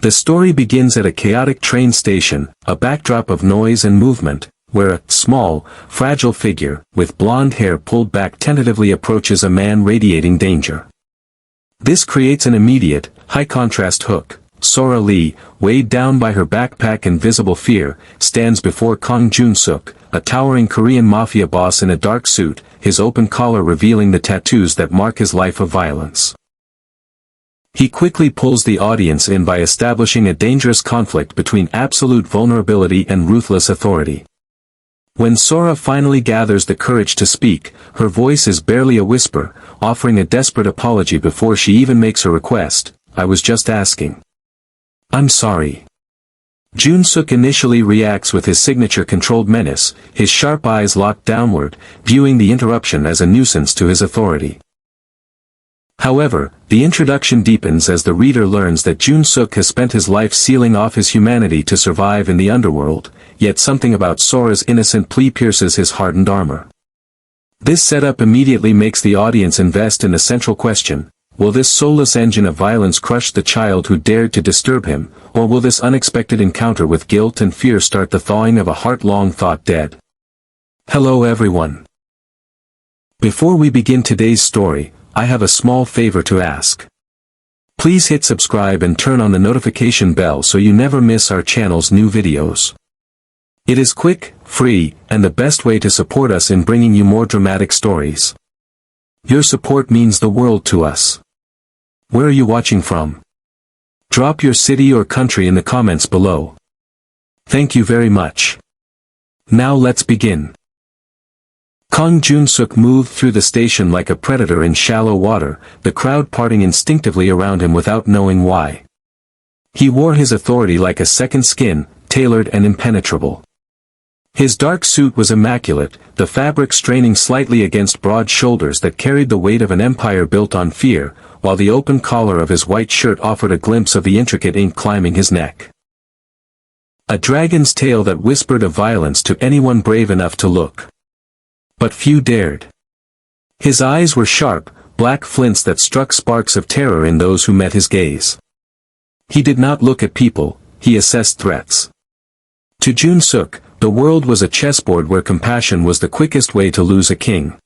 The story begins at a chaotic train station, a backdrop of noise and movement, where a small, fragile figure, with blonde hair pulled back tentatively approaches a man radiating danger. This creates an immediate, high-contrast hook. Sora Lee, weighed down by her backpack and visible fear, stands before Kang Jun-suk, a towering Korean mafia boss in a dark suit, his open collar revealing the tattoos that mark his life of violence. He quickly pulls the audience in by establishing a dangerous conflict between absolute vulnerability and ruthless authority. When Sora finally gathers the courage to speak, her voice is barely a whisper, offering a desperate apology before she even makes her request. "I was just asking. I'm sorry." Jun-suk initially reacts with his signature controlled menace, his sharp eyes locked downward, viewing the interruption as a nuisance to his authority. However, the introduction deepens as the reader learns that Jun-suk has spent his life sealing off his humanity to survive in the underworld, yet something about Sora's innocent plea pierces his hardened armor. This setup immediately makes the audience invest in the central question: will this soulless engine of violence crush the child who dared to disturb him, or will this unexpected encounter with guilt and fear start the thawing of a heart long thought dead? Hello everyone. Before we begin today's story, I have a small favor to ask. Please hit subscribe and turn on the notification bell so you never miss our channel's new videos. It is quick, free, and the best way to support us in bringing you more dramatic stories. Your support means the world to us. Where are you watching from? Drop your city or country in the comments below. Thank you very much. Now let's begin. Kang Jun-suk moved through the station like a predator in shallow water, the crowd parting instinctively around him without knowing why. He wore his authority like a second skin, tailored and impenetrable. His dark suit was immaculate, the fabric straining slightly against broad shoulders that carried the weight of an empire built on fear, while the open collar of his white shirt offered a glimpse of the intricate ink climbing his neck. A dragon's tail that whispered of violence to anyone brave enough to look. But few dared. His eyes were sharp, black flints that struck sparks of terror in those who met his gaze. He did not look at people, he assessed threats. To Jun-suk, the world was a chessboard where compassion was the quickest way to lose a king.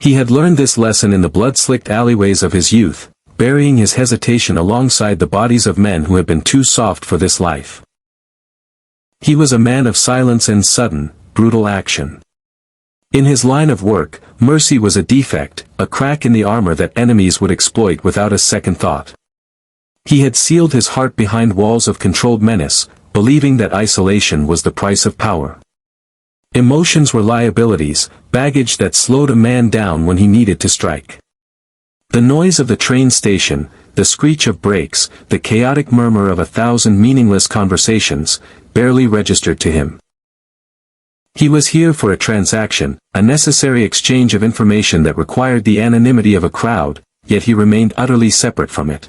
He had learned this lesson in the blood-slicked alleyways of his youth, burying his hesitation alongside the bodies of men who had been too soft for this life. He was a man of silence and sudden, brutal action. In his line of work, mercy was a defect, a crack in the armor that enemies would exploit without a second thought. He had sealed his heart behind walls of controlled menace, believing that isolation was the price of power. Emotions were liabilities, baggage that slowed a man down when he needed to strike. The noise of the train station, the screech of brakes, the chaotic murmur of 1,000 meaningless conversations, barely registered to him. He was here for a transaction, a necessary exchange of information that required the anonymity of a crowd, yet he remained utterly separate from it.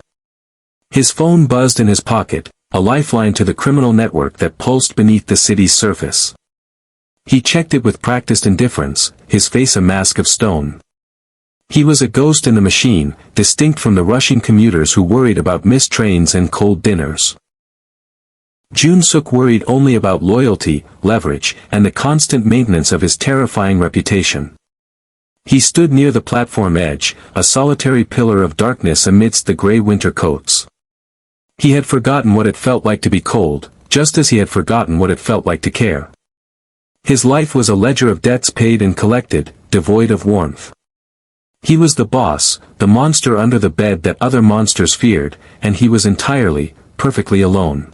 His phone buzzed in his pocket, a lifeline to the criminal network that pulsed beneath the city's surface. He checked it with practiced indifference, his face a mask of stone. He was a ghost in the machine, distinct from the rushing commuters who worried about missed trains and cold dinners. Jun-suk worried only about loyalty, leverage, and the constant maintenance of his terrifying reputation. He stood near the platform edge, a solitary pillar of darkness amidst the gray winter coats. He had forgotten what it felt like to be cold, just as he had forgotten what it felt like to care. His life was a ledger of debts paid and collected, devoid of warmth. He was the boss, the monster under the bed that other monsters feared, and he was entirely, perfectly alone.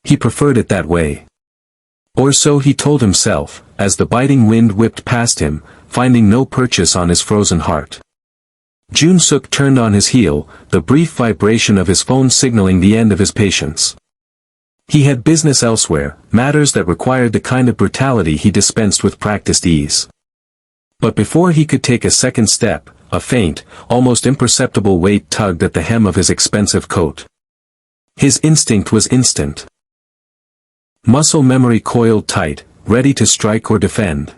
He preferred it that way. Or so he told himself, as the biting wind whipped past him, finding no purchase on his frozen heart. Jun-suk turned on his heel, the brief vibration of his phone signaling the end of his patience. He had business elsewhere, matters that required the kind of brutality he dispensed with practiced ease. But before he could take a second step, a faint, almost imperceptible weight tugged at the hem of his expensive coat. His instinct was instant. Muscle memory coiled tight, ready to strike or defend.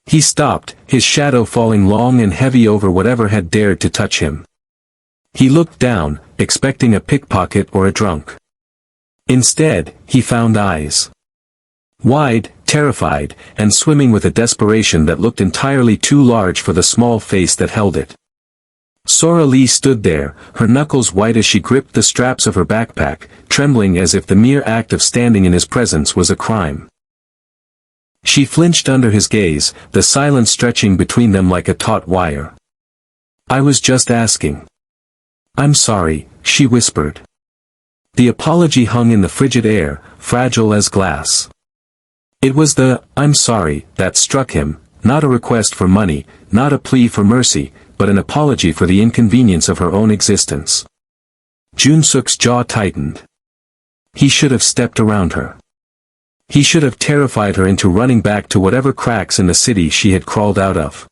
He stopped, his shadow falling long and heavy over whatever had dared to touch him. He looked down, expecting a pickpocket or a drunk. Instead, he found eyes. Wide, terrified, and swimming with a desperation that looked entirely too large for the small face that held it. Sora Lee stood there, her knuckles white as she gripped the straps of her backpack, trembling as if the mere act of standing in his presence was a crime. She flinched under his gaze, the silence stretching between them like a taut wire. "I was just asking." "I'm sorry," she whispered. The apology hung in the frigid air, fragile as glass. It was the "I'm sorry" that struck him, not a request for money, not a plea for mercy, but an apology for the inconvenience of her own existence. Jun-suk's jaw tightened. He should have stepped around her. He should have terrified her into running back to whatever cracks in the city she had crawled out of.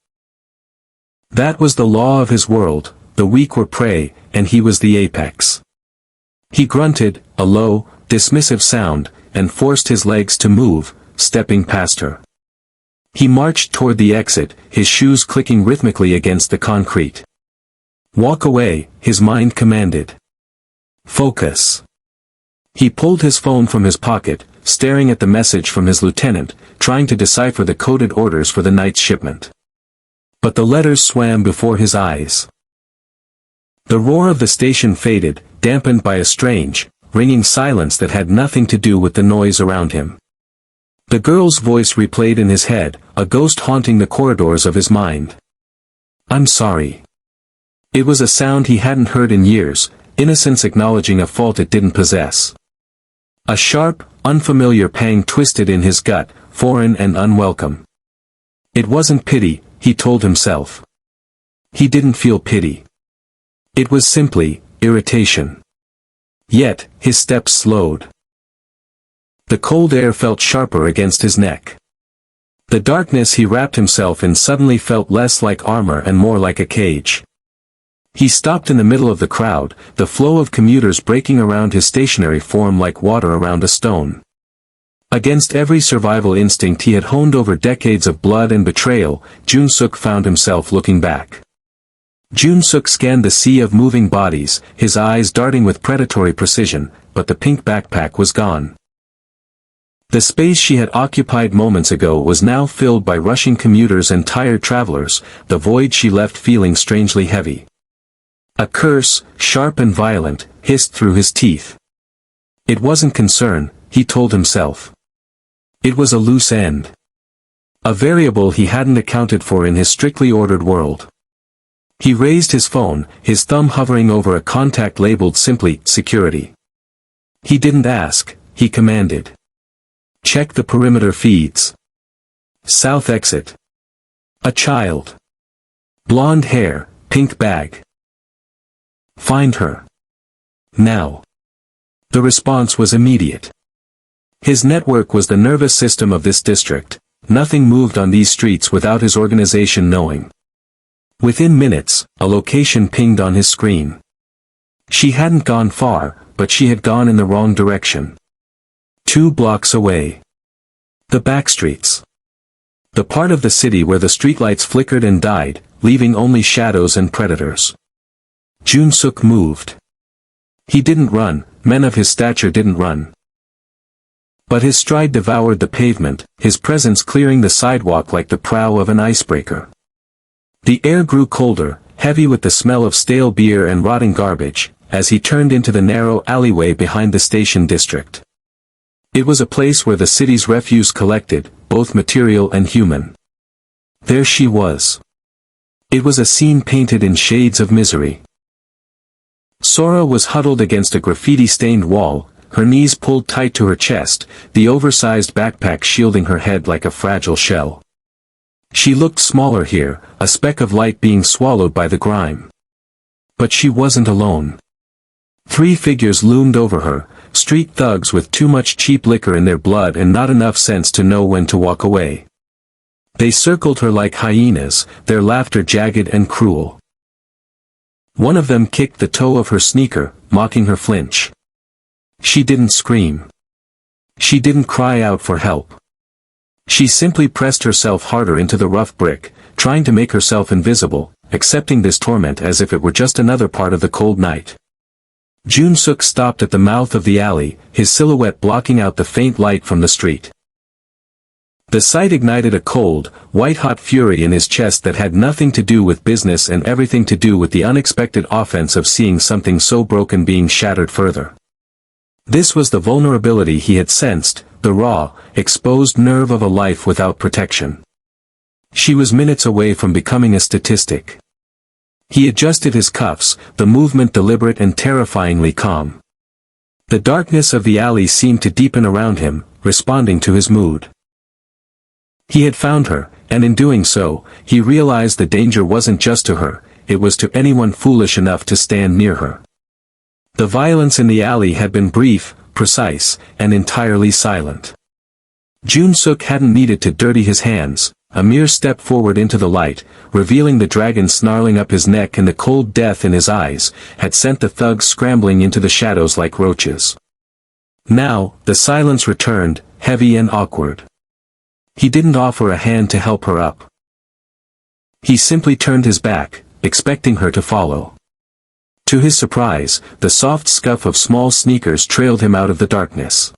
That was the law of his world, the weak were prey, and he was the apex. He grunted, a low, dismissive sound, and forced his legs to move, stepping past her. He marched toward the exit, his shoes clicking rhythmically against the concrete. "Walk away," his mind commanded. "Focus." He pulled his phone from his pocket, staring at the message from his lieutenant, trying to decipher the coded orders for the night's shipment. But the letters swam before his eyes. The roar of the station faded, dampened by a strange, ringing silence that had nothing to do with the noise around him. The girl's voice replayed in his head, a ghost haunting the corridors of his mind. "I'm sorry." It was a sound he hadn't heard in years, innocence acknowledging a fault it didn't possess. A sharp, unfamiliar pang twisted in his gut, foreign and unwelcome. It wasn't pity, he told himself. He didn't feel pity. It was simply irritation. Yet, his steps slowed. The cold air felt sharper against his neck. The darkness he wrapped himself in suddenly felt less like armor and more like a cage. He stopped in the middle of the crowd, the flow of commuters breaking around his stationary form like water around a stone. Against every survival instinct he had honed over decades of blood and betrayal, Jun-suk found himself looking back. Jun-suk scanned the sea of moving bodies, his eyes darting with predatory precision, but the pink backpack was gone. The space she had occupied moments ago was now filled by rushing commuters and tired travelers, the void she left feeling strangely heavy. A curse, sharp and violent, hissed through his teeth. It wasn't concern, he told himself. It was a loose end. A variable he hadn't accounted for in his strictly ordered world. He raised his phone, his thumb hovering over a contact labeled simply, security. He didn't ask, he commanded. Check the perimeter feeds. South exit. A child. Blonde hair, pink bag. Find her. Now. The response was immediate. His network was the nervous system of this district. Nothing moved on these streets without his organization knowing. Within minutes, a location pinged on his screen. She hadn't gone far, but she had gone in the wrong direction. 2 blocks away. The backstreets. The part of the city where the streetlights flickered and died, leaving only shadows and predators. Jun-suk moved. He didn't run, men of his stature didn't run. But his stride devoured the pavement, his presence clearing the sidewalk like the prow of an icebreaker. The air grew colder, heavy with the smell of stale beer and rotting garbage, as he turned into the narrow alleyway behind the station district. It was a place where the city's refuse collected, both material and human. There she was. It was a scene painted in shades of misery. Sora was huddled against a graffiti-stained wall, her knees pulled tight to her chest, the oversized backpack shielding her head like a fragile shell. She looked smaller here, a speck of light being swallowed by the grime. But she wasn't alone. 3 figures loomed over her, street thugs with too much cheap liquor in their blood and not enough sense to know when to walk away. They circled her like hyenas, their laughter jagged and cruel. One of them kicked the toe of her sneaker, mocking her flinch. She didn't scream. She didn't cry out for help. She simply pressed herself harder into the rough brick, trying to make herself invisible, accepting this torment as if it were just another part of the cold night. Jun-suk stopped at the mouth of the alley, his silhouette blocking out the faint light from the street. The sight ignited a cold, white-hot fury in his chest that had nothing to do with business and everything to do with the unexpected offense of seeing something so broken being shattered further. This was the vulnerability he had sensed, the raw, exposed nerve of a life without protection. She was minutes away from becoming a statistic. He adjusted his cuffs, the movement deliberate and terrifyingly calm. The darkness of the alley seemed to deepen around him, responding to his mood. He had found her, and in doing so, he realized the danger wasn't just to her, it was to anyone foolish enough to stand near her. The violence in the alley had been brief, precise, and entirely silent. Jun-suk hadn't needed to dirty his hands, a mere step forward into the light, revealing the dragon snarling up his neck and the cold death in his eyes, had sent the thugs scrambling into the shadows like roaches. Now, the silence returned, heavy and awkward. He didn't offer a hand to help her up. He simply turned his back, expecting her to follow. To his surprise, the soft scuff of small sneakers trailed him out of the darkness.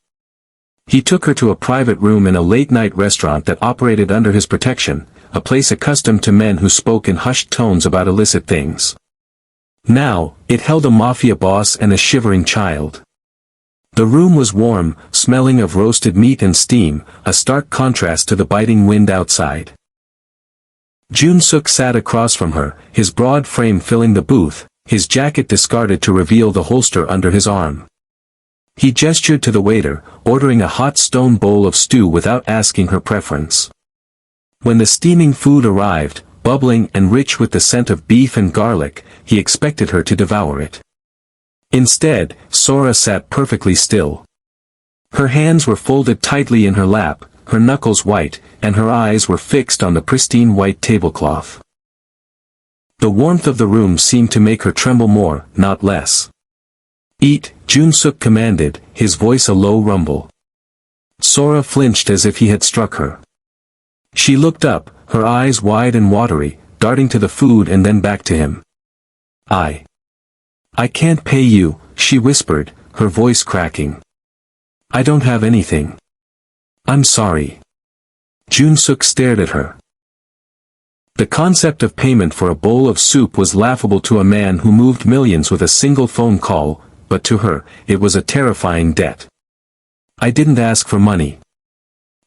He took her to a private room in a late-night restaurant that operated under his protection, a place accustomed to men who spoke in hushed tones about illicit things. Now, it held a mafia boss and a shivering child. The room was warm, smelling of roasted meat and steam, a stark contrast to the biting wind outside. Jun-suk sat across from her, his broad frame filling the booth, his jacket discarded to reveal the holster under his arm. He gestured to the waiter, ordering a hot stone bowl of stew without asking her preference. When the steaming food arrived, bubbling and rich with the scent of beef and garlic, he expected her to devour it. Instead, Sora sat perfectly still. Her hands were folded tightly in her lap, her knuckles white, and her eyes were fixed on the pristine white tablecloth. The warmth of the room seemed to make her tremble more, not less. "Eat," Jun-suk commanded, his voice a low rumble. Sora flinched as if he had struck her. She looked up, her eyes wide and watery, darting to the food and then back to him. I can't pay you," she whispered, her voice cracking. "I don't have anything. I'm sorry." Jun-suk stared at her. The concept of payment for a bowl of soup was laughable to a man who moved millions with a single phone call, but to her, it was a terrifying debt. "I didn't ask for money.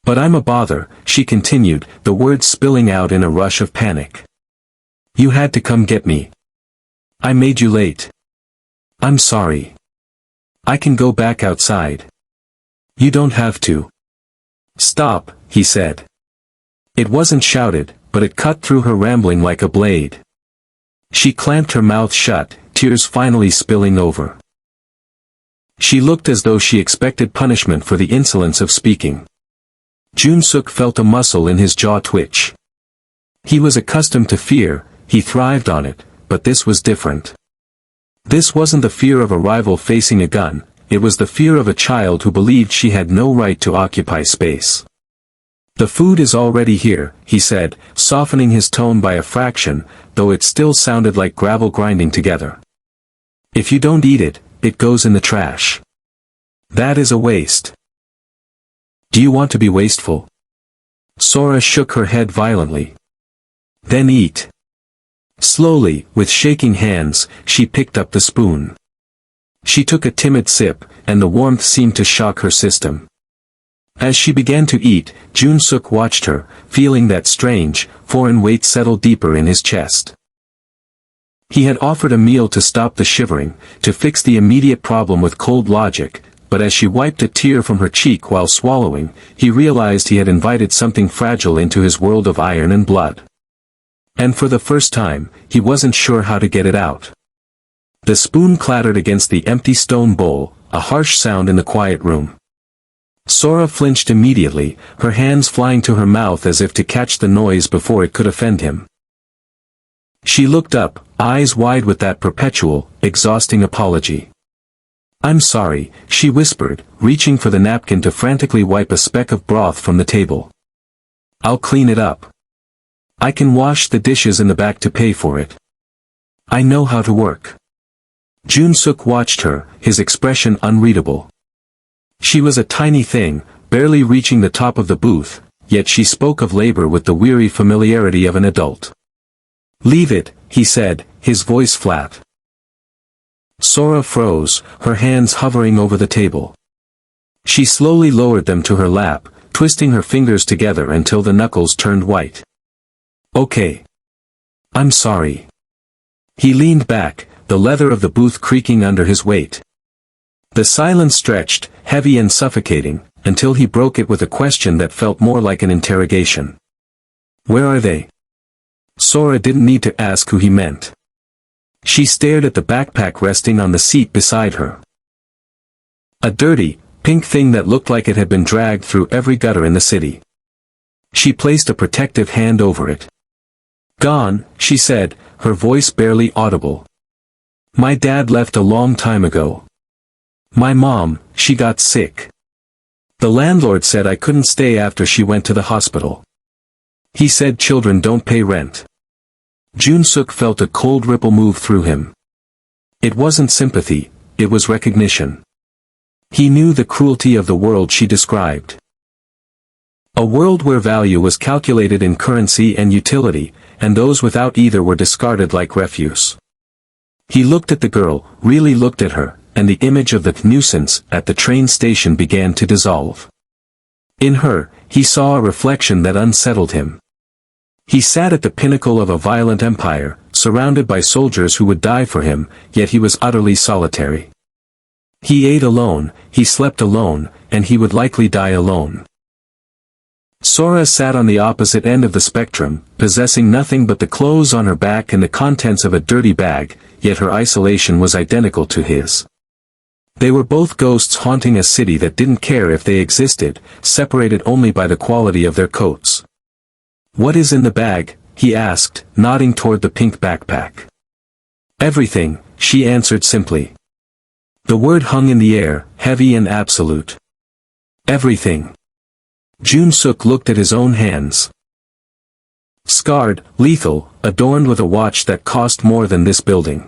But I'm a bother," she continued, the words spilling out in a rush of panic. "You had to come get me. I made you late. I'm sorry. I can go back outside." "You don't have to." "Stop," he said. It wasn't shouted, but it cut through her rambling like a blade. She clamped her mouth shut, tears finally spilling over. She looked as though she expected punishment for the insolence of speaking. Jun-suk felt a muscle in his jaw twitch. He was accustomed to fear, he thrived on it, but this was different. This wasn't the fear of a rival facing a gun, it was the fear of a child who believed she had no right to occupy space. "The food is already here," he said, softening his tone by a fraction, though it still sounded like gravel grinding together. "If you don't eat it, it goes in the trash. That is a waste." "Do you want to be wasteful?" Sora shook her head violently. "Then eat." Slowly, with shaking hands, she picked up the spoon. She took a timid sip, and the warmth seemed to shock her system. As she began to eat, Jun-suk watched her, feeling that strange, foreign weight settle deeper in his chest. He had offered a meal to stop the shivering, to fix the immediate problem with cold logic, but as she wiped a tear from her cheek while swallowing, he realized he had invited something fragile into his world of iron and blood. And for the first time, he wasn't sure how to get it out. The spoon clattered against the empty stone bowl, a harsh sound in the quiet room. Sora flinched immediately, her hands flying to her mouth as if to catch the noise before it could offend him. She looked up, eyes wide with that perpetual, exhausting apology. "I'm sorry," she whispered, reaching for the napkin to frantically wipe a speck of broth from the table. "I'll clean it up." I can wash the dishes in the back to pay for it. I know how to work. Jun-suk watched her, his expression unreadable. She was a tiny thing, barely reaching the top of the booth, yet she spoke of labor with the weary familiarity of an adult. Leave it, he said, his voice flat. Sora froze, her hands hovering over the table. She slowly lowered them to her lap, twisting her fingers together until the knuckles turned white. Okay. I'm sorry. He leaned back, the leather of the booth creaking under his weight. The silence stretched, heavy and suffocating, until he broke it with a question that felt more like an interrogation. Where are they? Sora didn't need to ask who he meant. She stared at the backpack resting on the seat beside her. A dirty, pink thing that looked like it had been dragged through every gutter in the city. She placed a protective hand over it. Gone, she said, her voice barely audible. My dad left a long time ago. My mom, she got sick. The landlord said I couldn't stay after she went to the hospital. He said children don't pay rent. Jun-suk felt a cold ripple move through him. It wasn't sympathy, it was recognition. He knew the cruelty of the world she described. A world where value was calculated in currency and utility, and those without either were discarded like refuse. He looked at the girl, really looked at her, and the image of the nuisance at the train station began to dissolve. In her, he saw a reflection that unsettled him. He sat at the pinnacle of a violent empire, surrounded by soldiers who would die for him, yet he was utterly solitary. He ate alone, he slept alone, and he would likely die alone. Sora sat on the opposite end of the spectrum, possessing nothing but the clothes on her back and the contents of a dirty bag, yet her isolation was identical to his. They were both ghosts haunting a city that didn't care if they existed, separated only by the quality of their coats. What is in the bag? He asked, nodding toward the pink backpack. Everything, she answered simply. The word hung in the air, heavy and absolute. Everything. Jun-suk looked at his own hands. Scarred, lethal, adorned with a watch that cost more than this building.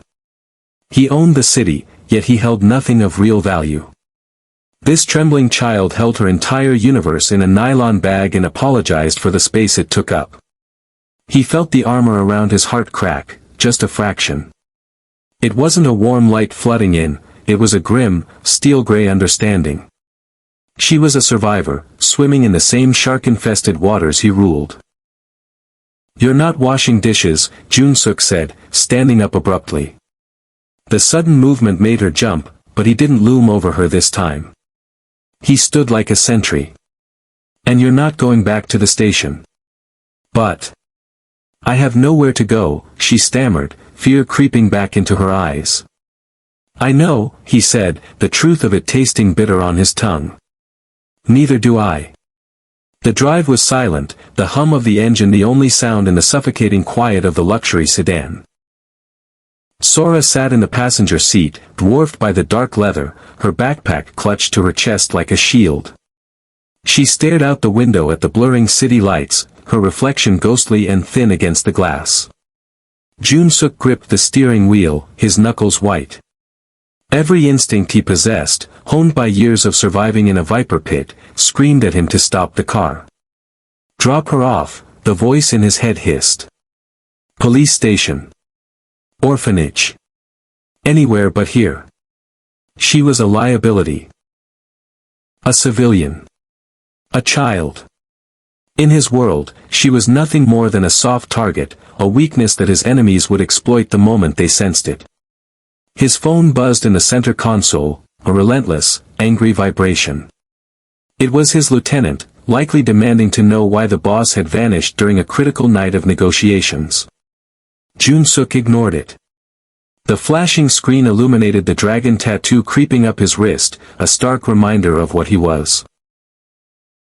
He owned the city, yet he held nothing of real value. This trembling child held her entire universe in a nylon bag and apologized for the space it took up. He felt the armor around his heart crack, just a fraction. It wasn't a warm light flooding in, it was a grim, steel-gray understanding. She was a survivor, swimming in the same shark-infested waters he ruled. You're not washing dishes, Jun-suk said, standing up abruptly. The sudden movement made her jump, but he didn't loom over her this time. He stood like a sentry. And you're not going back to the station. But I have nowhere to go, she stammered, fear creeping back into her eyes. I know, he said, the truth of it tasting bitter on his tongue. Neither do I. The drive was silent, the hum of the engine the only sound in the suffocating quiet of the luxury sedan. Sora sat in the passenger seat, dwarfed by the dark leather, her backpack clutched to her chest like a shield. She stared out the window at the blurring city lights, her reflection ghostly and thin against the glass. Jun-suk gripped the steering wheel, his knuckles white. Every instinct he possessed, honed by years of surviving in a viper pit, screamed at him to stop the car. Drop her off, the voice in his head hissed. Police station. Orphanage. Anywhere but here. She was a liability. A civilian. A child. In his world, she was nothing more than a soft target, a weakness that his enemies would exploit the moment they sensed it. His phone buzzed in the center console, a relentless, angry vibration. It was his lieutenant, likely demanding to know why the boss had vanished during a critical night of negotiations. Jun-suk ignored it. The flashing screen illuminated the dragon tattoo creeping up his wrist, a stark reminder of what he was.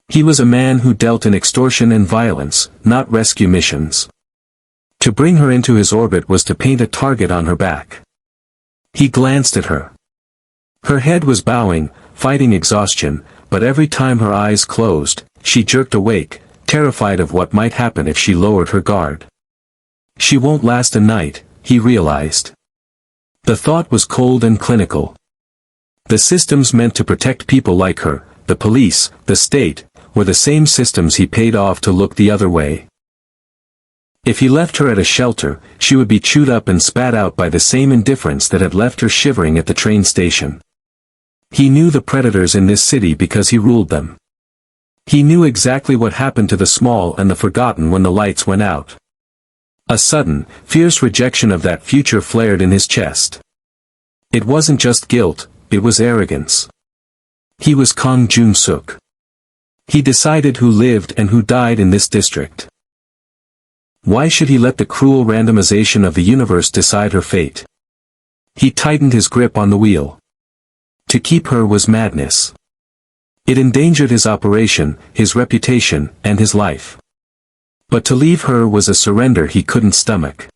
He was a man who dealt in extortion and violence, not rescue missions. To bring her into his orbit was to paint a target on her back. He glanced at her. Her head was bowing, fighting exhaustion, but every time her eyes closed, she jerked awake, terrified of what might happen if she lowered her guard. She won't last a night, he realized. The thought was cold and clinical. The systems meant to protect people like her, the police, the state, were the same systems he paid off to look the other way. If he left her at a shelter, she would be chewed up and spat out by the same indifference that had left her shivering at the train station. He knew the predators in this city because he ruled them. He knew exactly what happened to the small and the forgotten when the lights went out. A sudden, fierce rejection of that future flared in his chest. It wasn't just guilt, it was arrogance. He was Kang Jun-suk. He decided who lived and who died in this district. Why should he let the cruel randomization of the universe decide her fate? He tightened his grip on the wheel. To keep her was madness. It endangered his operation, his reputation, and his life. But to leave her was a surrender he couldn't stomach.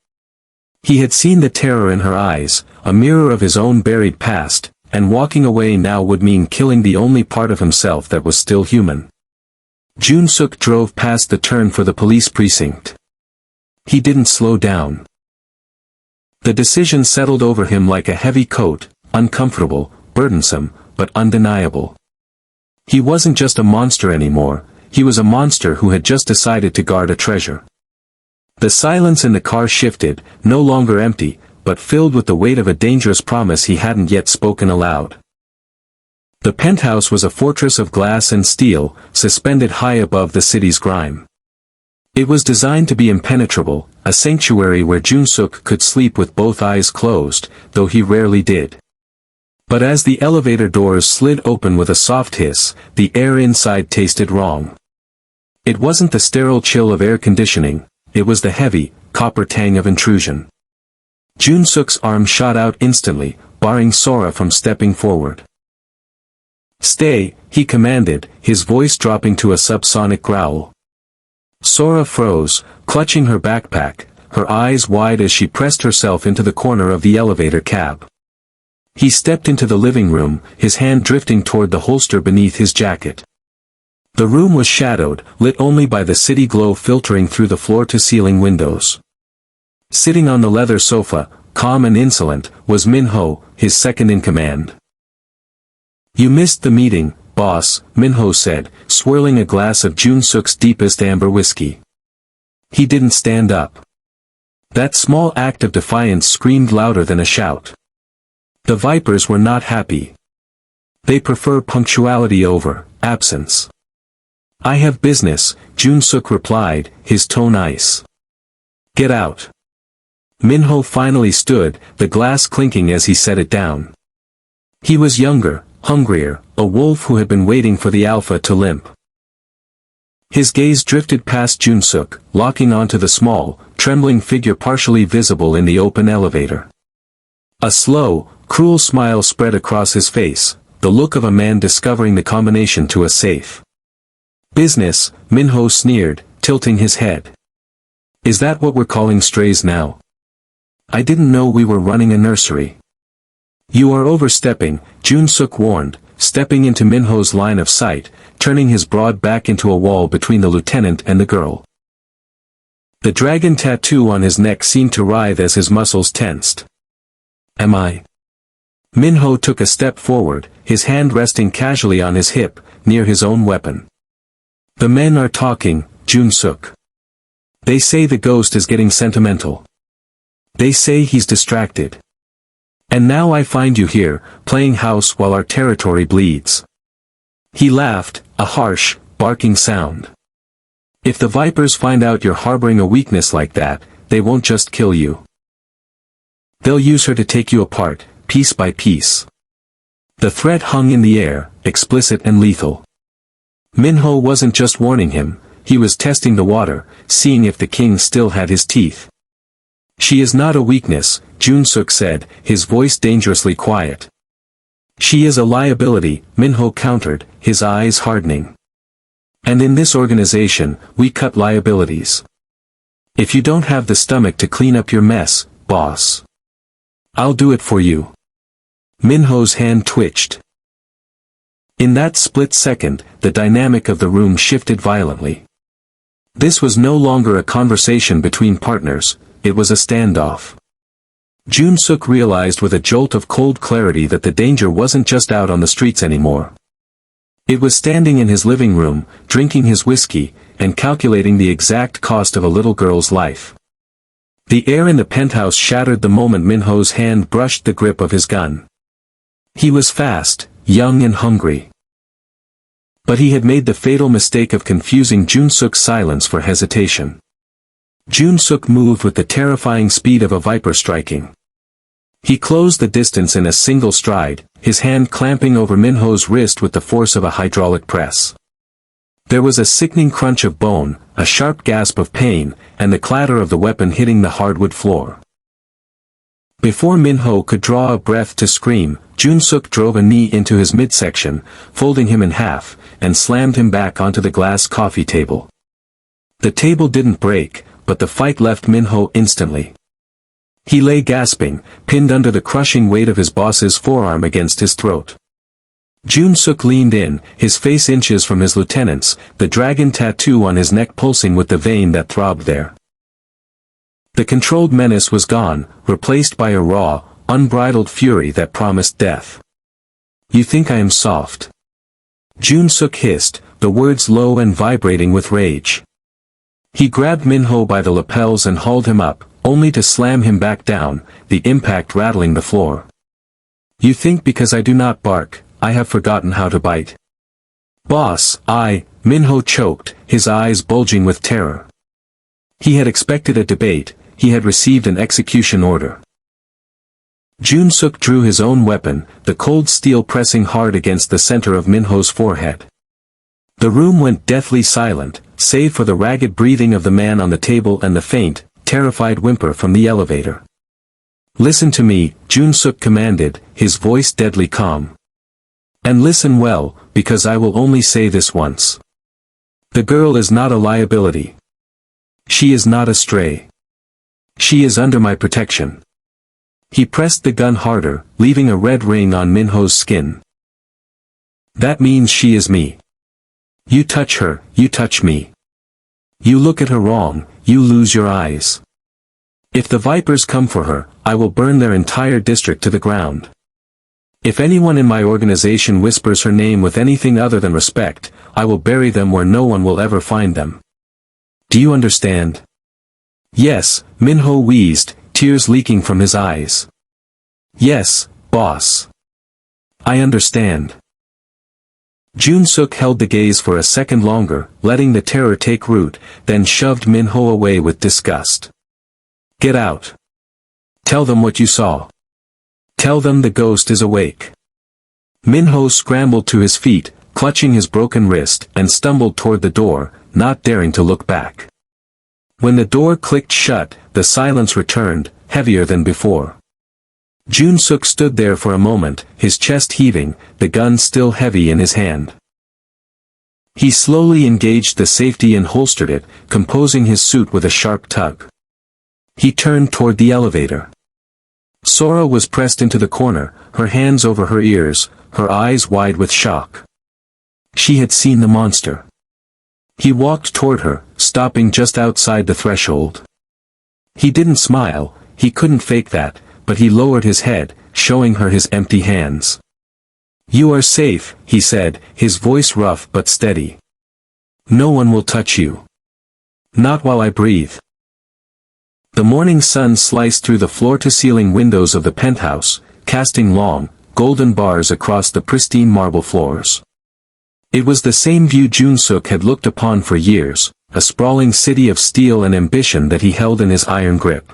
He had seen the terror in her eyes, a mirror of his own buried past, and walking away now would mean killing the only part of himself that was still human. Jun-suk drove past the turn for the police precinct. He didn't slow down. The decision settled over him like a heavy coat, uncomfortable, burdensome, but undeniable. He wasn't just a monster anymore, he was a monster who had just decided to guard a treasure. The silence in the car shifted, no longer empty, but filled with the weight of a dangerous promise he hadn't yet spoken aloud. The penthouse was a fortress of glass and steel, suspended high above the city's grime. It was designed to be impenetrable, a sanctuary where Jun-suk could sleep with both eyes closed, though he rarely did. But as the elevator doors slid open with a soft hiss, the air inside tasted wrong. It wasn't the sterile chill of air conditioning, it was the heavy, copper tang of intrusion. Jun-suk's arm shot out instantly, barring Sora from stepping forward. "Stay," he commanded, his voice dropping to a subsonic growl. Sora froze, clutching her backpack, her eyes wide as she pressed herself into the corner of the elevator cab. He stepped into the living room, his hand drifting toward the holster beneath his jacket. The room was shadowed, lit only by the city glow filtering through the floor-to-ceiling windows. Sitting on the leather sofa, calm and insolent, was Min-ho, his second-in-command. "You missed the meeting, boss," Min-ho said, swirling a glass of Jun-suk's deepest amber whiskey. He didn't stand up. That small act of defiance screamed louder than a shout. The Vipers were not happy. They prefer punctuality over absence. "I have business," Jun-suk replied, his tone ice. "Get out." Min-ho finally stood, the glass clinking as he set it down. He was younger, hungrier, a wolf who had been waiting for the alpha to limp. His gaze drifted past Jun-suk, locking onto the small, trembling figure partially visible in the open elevator. A slow, cruel smile spread across his face, the look of a man discovering the combination to a safe. "Business," Min-ho sneered, tilting his head. "Is that what we're calling strays now? I didn't know we were running a nursery." "You are overstepping," Jun-suk warned, stepping into Min-ho's line of sight, turning his broad back into a wall between the lieutenant and the girl. The dragon tattoo on his neck seemed to writhe as his muscles tensed. "Am I?" Min-ho took a step forward, his hand resting casually on his hip, near his own weapon. "The men are talking, Jun-suk. They say the ghost is getting sentimental. They say he's distracted. And now I find you here, playing house while our territory bleeds." He laughed, a harsh, barking sound. "If the Vipers find out you're harboring a weakness like that, they won't just kill you. They'll use her to take you apart, piece by piece." The threat hung in the air, explicit and lethal. Min-ho wasn't just warning him, he was testing the water, seeing if the king still had his teeth. "She is not a weakness," Jun-suk said, his voice dangerously quiet. "She is a liability," Min-ho countered, his eyes hardening. "And in this organization, we cut liabilities. If you don't have the stomach to clean up your mess, boss, I'll do it for you." Min-ho's hand twitched. In that split second, the dynamic of the room shifted violently. This was no longer a conversation between partners, it was a standoff. Jun-suk realized with a jolt of cold clarity that the danger wasn't just out on the streets anymore. It was standing in his living room, drinking his whiskey, and calculating the exact cost of a little girl's life. The air in the penthouse shattered the moment Minho's hand brushed the grip of his gun. He was fast, young and hungry. But he had made the fatal mistake of confusing Jun-suk's silence for hesitation. Jun-suk moved with the terrifying speed of a viper striking. He closed the distance in a single stride, his hand clamping over Minho's wrist with the force of a hydraulic press. There was a sickening crunch of bone, a sharp gasp of pain, and the clatter of the weapon hitting the hardwood floor. Before Minho could draw a breath to scream, Jun-suk drove a knee into his midsection, folding him in half, and slammed him back onto the glass coffee table. The table didn't break, but the fight left Minho instantly. He lay gasping, pinned under the crushing weight of his boss's forearm against his throat. Jun-suk leaned in, his face inches from his lieutenant's, the dragon tattoo on his neck pulsing with the vein that throbbed there. The controlled menace was gone, replaced by a raw, unbridled fury that promised death. "You think I am soft?" Jun-suk hissed, the words low and vibrating with rage. He grabbed Minho by the lapels and hauled him up, only to slam him back down, the impact rattling the floor. "You think because I do not bark, I have forgotten how to bite?" "Boss, Minho choked, his eyes bulging with terror. He had expected a debate, he had received an execution order. Jun-suk drew his own weapon, the cold steel pressing hard against the center of Minho's forehead. The room went deathly silent, save for the ragged breathing of the man on the table and the faint, terrified whimper from the elevator. "Listen to me," Jun-suk commanded, his voice deadly calm. "And listen well, because I will only say this once. The girl is not a liability. She is not a stray. She is under my protection." He pressed the gun harder, leaving a red ring on Minho's skin. "That means she is me. You touch her, you touch me. You look at her wrong, you lose your eyes. If the vipers come for her, I will burn their entire district to the ground. If anyone in my organization whispers her name with anything other than respect, I will bury them where no one will ever find them. Do you understand?" "Yes," Minho wheezed, tears leaking from his eyes. "Yes, boss. I understand." Jun-suk held the gaze for a second longer, letting the terror take root, then shoved Minho away with disgust. "Get out. Tell them what you saw. Tell them the ghost is awake." Minho scrambled to his feet, clutching his broken wrist, and stumbled toward the door, not daring to look back. When the door clicked shut, the silence returned, heavier than before. Jun-suk stood there for a moment, his chest heaving, the gun still heavy in his hand. He slowly engaged the safety and holstered it, composing his suit with a sharp tug. He turned toward the elevator. Sora was pressed into the corner, her hands over her ears, her eyes wide with shock. She had seen the monster. He walked toward her, stopping just outside the threshold. He didn't smile, he couldn't fake that, but he lowered his head, showing her his empty hands. "You are safe," he said, his voice rough but steady. "No one will touch you. Not while I breathe." The morning sun sliced through the floor-to-ceiling windows of the penthouse, casting long, golden bars across the pristine marble floors. It was the same view Jun-suk had looked upon for years, a sprawling city of steel and ambition that he held in his iron grip.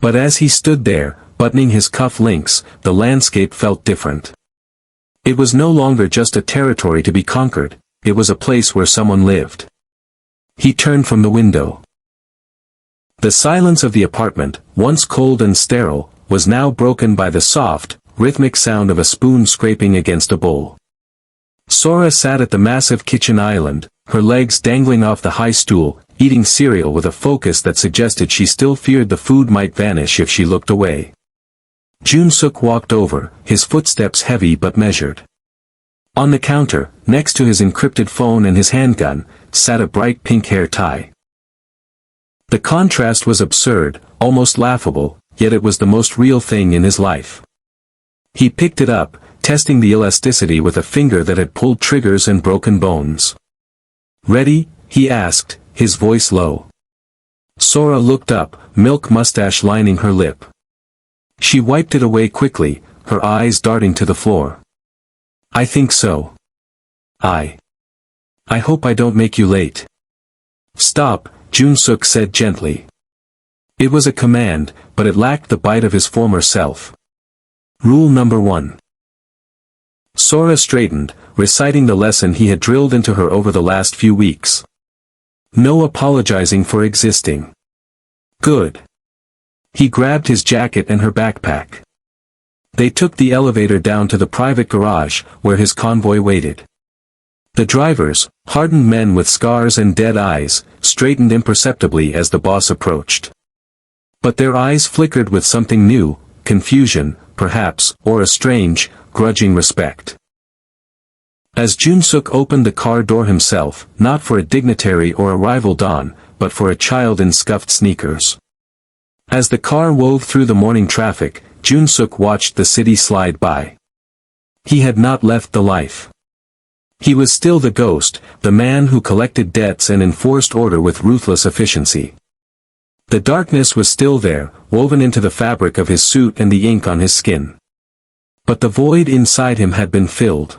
But as he stood there, buttoning his cuff links, the landscape felt different. It was no longer just a territory to be conquered, it was a place where someone lived. He turned from the window. The silence of the apartment, once cold and sterile, was now broken by the soft, rhythmic sound of a spoon scraping against a bowl. Sora sat at the massive kitchen island, her legs dangling off the high stool, eating cereal with a focus that suggested she still feared the food might vanish if she looked away. Jun-suk walked over, his footsteps heavy but measured. On the counter, next to his encrypted phone and his handgun, sat a bright pink hair tie. The contrast was absurd, almost laughable, yet it was the most real thing in his life. He picked it up, testing the elasticity with a finger that had pulled triggers and broken bones. "Ready?" he asked, his voice low. Sora looked up, milk mustache lining her lip. She wiped it away quickly, her eyes darting to the floor. "I think so. I hope I don't make you late." "Stop," Jun-suk said gently. It was a command, but it lacked the bite of his former self. Rule number 1. Sora straightened, reciting the lesson he had drilled into her over the last few weeks. No apologizing for existing. Good. He grabbed his jacket and her backpack. They took the elevator down to the private garage, where his convoy waited. The drivers, hardened men with scars and dead eyes, straightened imperceptibly as the boss approached. But their eyes flickered with something new, confusion, perhaps, or a strange, grudging respect. As Jun-suk opened the car door himself, not for a dignitary or a rival don, but for a child in scuffed sneakers. As the car wove through the morning traffic, Jun-suk watched the city slide by. He had not left the life. He was still the ghost, the man who collected debts and enforced order with ruthless efficiency. The darkness was still there, woven into the fabric of his suit and the ink on his skin. But the void inside him had been filled.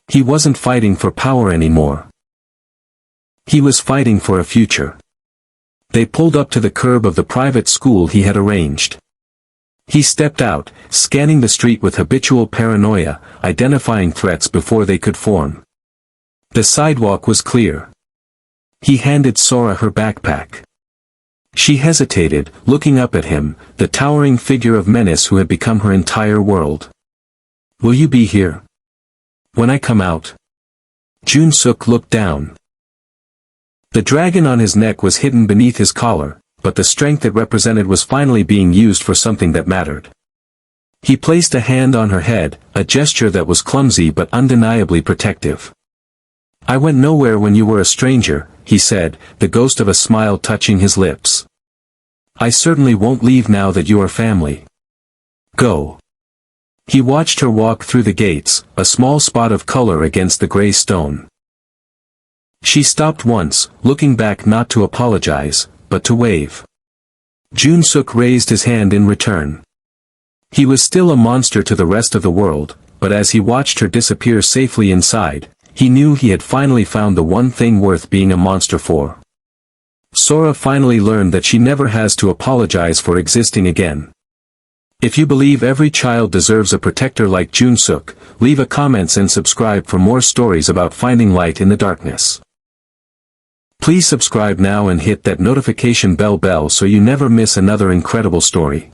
He wasn't fighting for power anymore. He was fighting for a future. They pulled up to the curb of the private school he had arranged. He stepped out, scanning the street with habitual paranoia, identifying threats before they could form. The sidewalk was clear. He handed Sora her backpack. She hesitated, looking up at him, the towering figure of menace who had become her entire world. "Will you be here when I come out?" Jun-suk looked down. The dragon on his neck was hidden beneath his collar, but the strength it represented was finally being used for something that mattered. He placed a hand on her head, a gesture that was clumsy but undeniably protective. "I went nowhere when you were a stranger," he said, the ghost of a smile touching his lips. "I certainly won't leave now that you are family. Go." He watched her walk through the gates, a small spot of color against the gray stone. She stopped once, looking back not to apologize, but to wave. Jun-suk raised his hand in return. He was still a monster to the rest of the world, but as he watched her disappear safely inside, he knew he had finally found the one thing worth being a monster for. Sora finally learned that she never has to apologize for existing again. If you believe every child deserves a protector like Jun-suk, leave a comment and subscribe for more stories about finding light in the darkness. Please subscribe now and hit that notification bell so you never miss another incredible story.